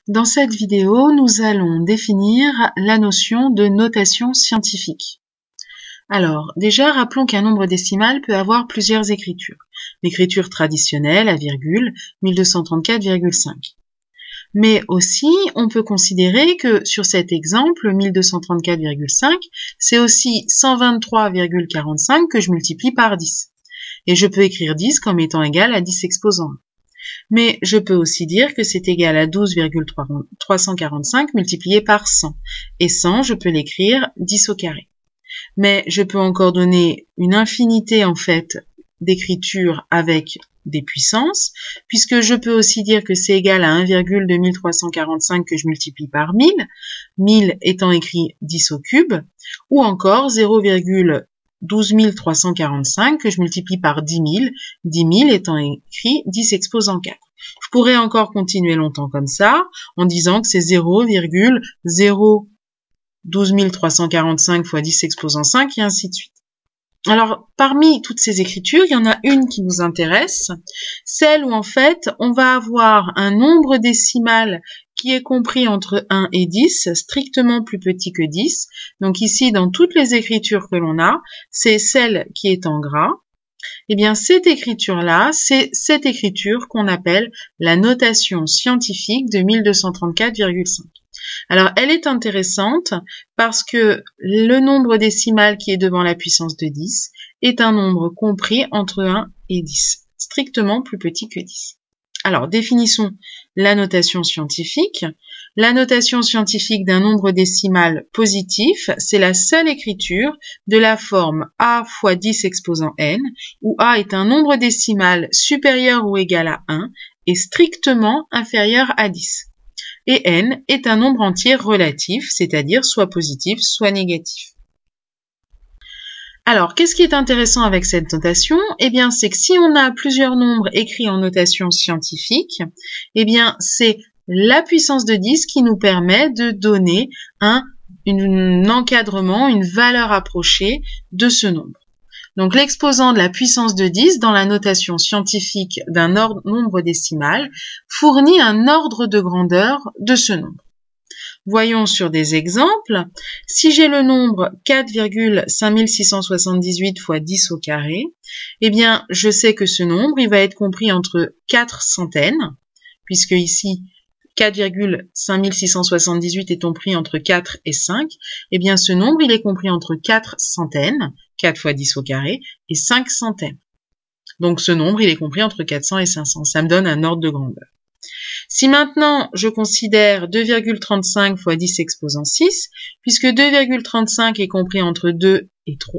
Dans cette vidéo, nous allons définir la notion de notation scientifique. Alors, déjà, rappelons qu'un nombre décimal peut avoir plusieurs écritures. L'écriture traditionnelle à virgule, 1234,5. Mais aussi, on peut considérer que sur cet exemple, 1234,5, c'est aussi 123,45 que je multiplie par 10. Et je peux écrire 10 comme étant égal à 10 exposant 1. Mais je peux aussi dire que c'est égal à 12,345 multiplié par 100. Et 100, je peux l'écrire 10 au carré. Mais je peux encore donner une infinité, en fait, d'écriture avec des puissances, puisque je peux aussi dire que c'est égal à 1,2345 que je multiplie par 1000, 1000 étant écrit 10 au cube, ou encore 0,12345 que je multiplie par 10 000, 10 000 étant écrit 10 exposant 4. Je pourrais encore continuer longtemps comme ça, en disant que c'est 0,012345 fois 10 exposant 5, et ainsi de suite. Alors, parmi toutes ces écritures, il y en a une qui nous intéresse, celle où en fait, on va avoir un nombre décimal qui est compris entre 1 et 10, strictement plus petit que 10. Donc ici, dans toutes les écritures que l'on a, c'est celle qui est en gras. Eh bien, cette écriture-là, c'est cette écriture qu'on appelle la notation scientifique de 1234,5. Alors, elle est intéressante parce que le nombre décimal qui est devant la puissance de 10 est un nombre compris entre 1 et 10, strictement plus petit que 10. Alors, définissons la notation scientifique. La notation scientifique d'un nombre décimal positif, c'est la seule écriture de la forme a fois 10 exposant n, où a est un nombre décimal supérieur ou égal à 1 et strictement inférieur à 10. Et n est un nombre entier relatif, c'est-à-dire soit positif, soit négatif. Alors, qu'est-ce qui est intéressant avec cette notation? Eh bien, c'est que si on a plusieurs nombres écrits en notation scientifique, eh bien, c'est la puissance de 10 qui nous permet de donner un encadrement, une valeur approchée de ce nombre. Donc, l'exposant de la puissance de 10 dans la notation scientifique d'un nombre décimal fournit un ordre de grandeur de ce nombre. Voyons sur des exemples. Si j'ai le nombre 4,5678 fois 10 au carré, eh bien, je sais que ce nombre, il va être compris entre 4 centaines, puisque ici, 4,5678 est compris entre 4 et 5, eh bien, ce nombre, il est compris entre 4 centaines, 4 fois 10 au carré, et 5 centaines. Donc, ce nombre, il est compris entre 400 et 500. Ça me donne un ordre de grandeur. Si maintenant je considère 2,35 fois 10 exposant 6, puisque 2,35 est compris entre 2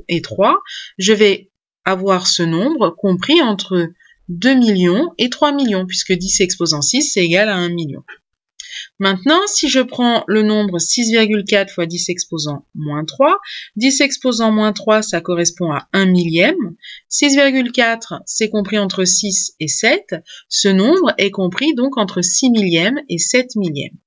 et 3, je vais avoir ce nombre compris entre 2 millions et 3 millions, puisque 10 exposant 6, c'est égal à 1 million. Maintenant, si je prends le nombre 6,4 fois 10 exposant moins 3, 10 exposant moins 3, ça correspond à 1 millième. 6,4, c'est compris entre 6 et 7. Ce nombre est compris donc entre 6 millièmes et 7 millièmes.